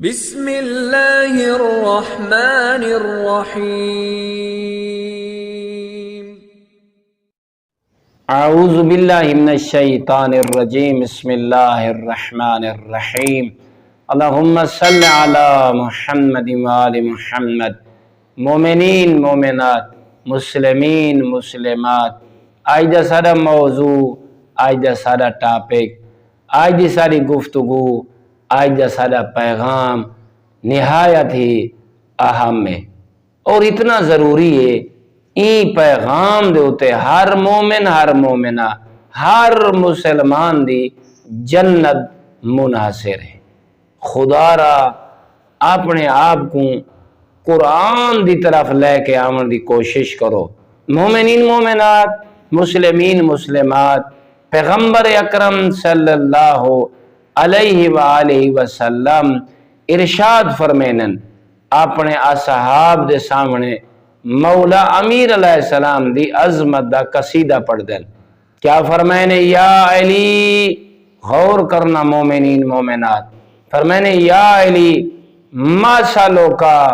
بسم اللہ الرحمن الرحیم اعوذ باللہ من الشیطان الرجیم بسم اللہ الرحمن الرحیم اللہم صل علی محمد وآل محمد۔ مومنین مومنات، مسلمین مسلمات، آج دا سارا موضوع، آج دا سارا ٹاپک، آج دی ساری گفتگو، آج دا سارا پیغام نہایت ہی اہم ہے اور اتنا ضروری ہے۔ این پیغام دے ہوتے ہر مومن، ہر مومنہ، ہر مسلمان دی جنت منحصر ہے۔ خدا را اپنے آپ کو قرآن دی طرف لے کے آمن دی کوشش کرو۔ مومنین مومنات، مسلمین مسلمات، پیغمبر اکرم صلی اللہ علیہ وآلہ وسلم ارشاد فرمینن اپنے اصحاب دے سامنے مولا امیر علیہ السلام دی عظمت دا قصیدہ پڑھ دن۔ کیا فرمائنے؟ یا علی، غور کرنا مومنین مومنات، فرمائنے یا علی مثلو کا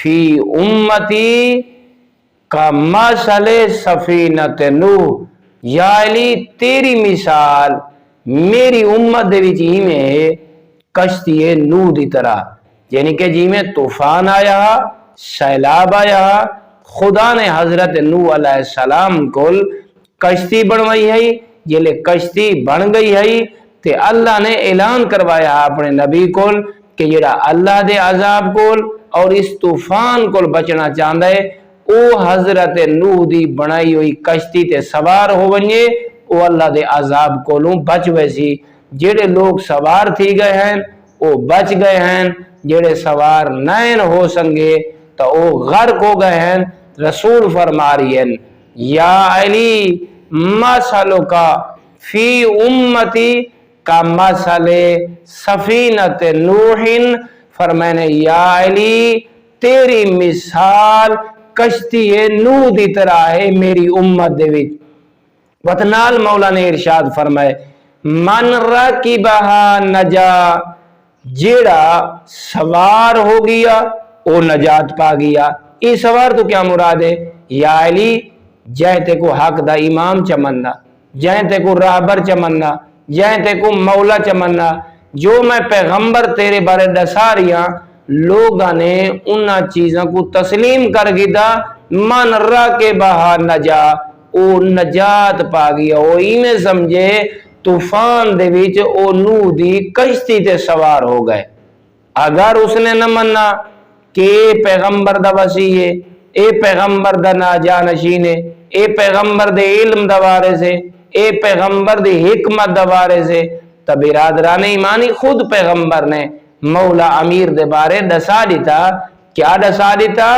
فی امتی کا مثل سفینت نوح۔ یا علی تیری مثال میری امت دے وچ ہی میں کشتی نوح دی طرح، یعنی کہ جی میں طوفان آیا، سیلاب آیا، خدا نے حضرت نوح علیہ السلام کو کشتی بنوائی ہے، جلے کشتی بن گئی ہے تے اللہ نے اعلان کروایا اپنے نبی کو کہ جڑا اللہ دے عذاب کو اور اس طوفان کو بچنا چاہتا ہے او حضرت نوح دی بنائی ہوئی کشتی تے سوار ہو ونجے، او اللہ دے عذاب کو بچ ویسی۔ جڑے لوگ سوار تھی گئے ہیں او بچ گئے ہیں، جڑے سوار نین ہو سنگے تو او غرق ہو گئے ہیں۔ رسول فرما رہی ہیں یا علی مثلو کا فی امتی کا مثل سفینت نوح، فرمانے یا علی تیری مثال کشتی نوح دی طرح ہے میری امت دے وچ۔ وطنال مولا نے ارشاد فرمائے من رکبہا نجا، جیڑا سوار ہو گیا او نجات پا گیا۔ یہ سوار تو کیا مراد ہے؟ یا علی جائیں تے کو حق دا امام چمننا، جائیں تے کو راہبر چمننا، جائیں تے کو مولا چمننا، جو میں پیغمبر تیرے بارے دسا رہا لوگاں نے انہاں چیزاں کو تسلیم کر گیا، من رکبہا نجا، او نجات پا گیا۔ او ایمیں سمجھے طوفان دے وچ او نوح دی کشتی تے سوار ہو گئے۔ اگر اس نے نہ مننا کہ اے پیغمبر دا وسیع ہے، اے پیغمبر دا ناجانشین ہے، اے پیغمبر دے علم دا وارث ہے، اے پیغمبر دی حکمت دا وارث ہے، تب برادران ایمانی خود پیغمبر نے مولا امیر دے بارے دسا دیتا۔ کیا دسا دیتا؟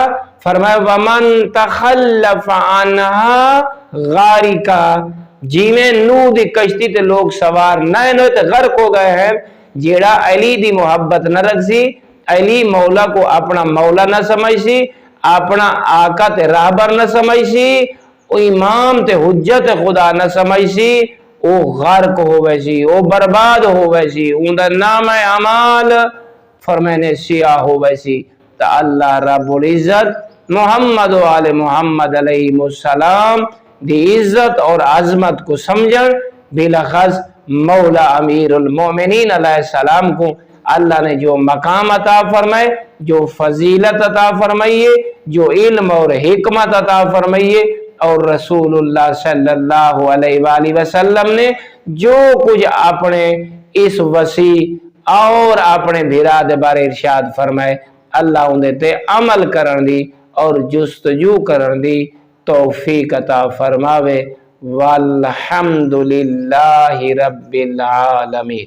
فرمایا ومن تخلف عنہا غارقا، جی میں نوح دی کشتی تے لوگ سوار نہ ہوئے تے غرق ہو گئے ہیں۔ جیڑا علی دی محبت نہ رکھ سی، علی مولا کو اپنا مولا نہ سمجھ سی، اپنا آقا تے راہبر نہ سمجھ سی، او امام تے حجت خدا نہ سمجھ سی، او غرق ہو ویسی، او برباد ہو ویسی، اون دا نام اعمال فرمانے سیاہ ہو ویسی۔ تا اللہ رب العزت محمد و آل محمد علیہ السلام دی عزت اور عظمت کو سمجھن، بلخص مولا امیر المومنین علیہ السلام کو اللہ نے جو مقام عطا فرمائے، جو فضیلت عطا فرمائیے، جو علم اور حکمت عطا فرمائیے، اور رسول اللہ صلی اللہ علیہ وآلہ وسلم نے جو کچھ اپنے اس وسیع اور اپنے بھیرا دے بارے ارشاد فرمائے، اللہ اندے تے عمل کرن دی اور جستجو کرن دی توفیق عطا فرماوے۔ والحمدللہ رب العالمین۔